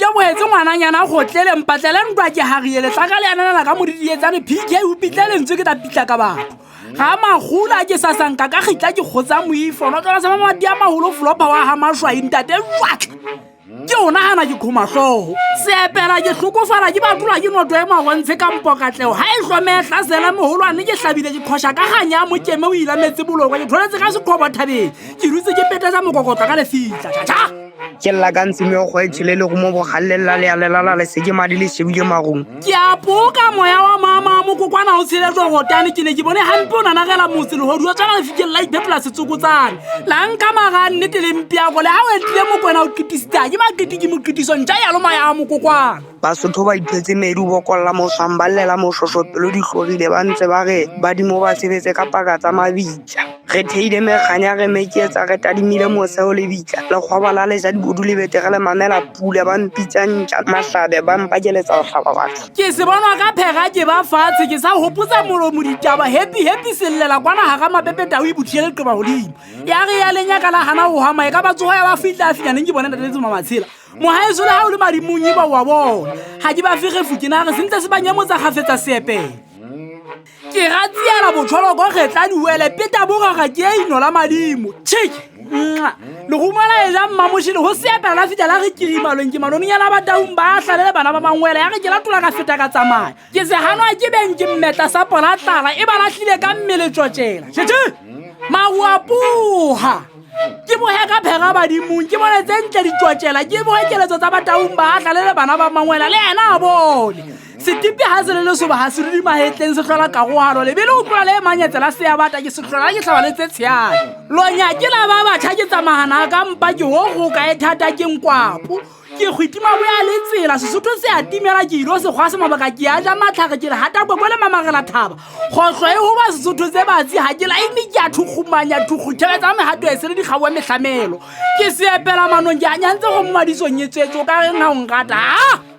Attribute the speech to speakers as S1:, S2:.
S1: itemohetse ngwananyana go tlele mpatlele ntwa ke hariele tla ka le anana ka modidietsane PK o pitlele ntse ke ta pitla ka batho ga magula ke sa sanka ka gitla ke khotsa moifo no tla sa mama dia maholo flopa wa ha mashwa intate jwatla ke ona hana ke khoma hloho sepela ke hlokofala ke batlola ke noto e magontshe ka mpokatleo ha e hlomehla sela moholwane ke hlabile ke khosha ka ganya mo keme o ilametse boloko ke tholetse ka sekgobo thabeng ke rutse ke petesa mokokotlo ka lefitla cha
S2: ke lla ka ntse me go etshile le go mo bogallella le alela le se ke madi le shebile magong
S1: ke a poka moya wa mama mo kokwana o tshiletswa go tane ke ne ke bone hampe o nanagela motse le hodu tsana le fikela ipepla setsukutsana la nka maga nnete le mpia go le ha o etlile mo kwena o kitisita ke makiti ke mokitiso ntja ya lo maya mo kokwana
S2: basotho ba iphetse medu bo kolla mo samballela mo shoshopelo di hlogile ba ntse ba re ba di mo ba sebetse ka paka tsa mabitla re theile meganya re meketsa re tadimile mo seo le bitla le khwabala le ja dibodu le betegele mamela pula ba mpitsa ntja mahlabe ba mpakeletsa go hlaba batho
S1: ke se bonwa ka phega ke ba fatshe ke sa hopotsa molomo ditaba happy sellela kwana ha ga mapepeta o ibuthiele qoba hodimo ya re ya lenya ka la hana ho hama e ka batsoho ya ba fitla neng ke bona ntate mamatshela mohaeso le ha o le madimunyi ba wa bona ha ke ba figefu ke na re sentse se ba nyamotsa gafetsa seepela ke ratsiela botsholo go kgetla diwele peta bogaga ke inola madimo tshike le go mala e ja mmamoshile go seepela la fitla la re kirimalong ke manoninyana ba taung ba hlalele bana ba bangwele ya re ke la tola ka feta ka tsamaya ke se hanwa ke beng ke mmetla sa pola tlala e ba lahlile ka mmele tshotshela tshithe mawapuha ke bohe ka phega badimong ke bone tse ntle di tshotshela ke boekeletso tsa bataung ba hlalele bana ba mangwela le ena a bone setipi ha se le soba ha se di mahetleng se hlola ka go halo le bele o tlola le manyetsela se ya bata ke se hlola ke hlaba le tse tshiane lonya ke la ba batha ke tsamahana ka mpa ke ho go ka ethata ke nkwapo ke khwitima bo ya le tsela Sesotho se a timela ke ilo se gwa se mabaka ke a ja matlhaka ke re hata go le mamagela thaba khohlwa e ho ba Sesotho se batsi ha ke la imi ke a thukhumanya thukhuthetsa me hato e se le di kgawa mehlamelo ke se epela manong ke a nyantse go mmadisong yetsetso ka re nna o ngata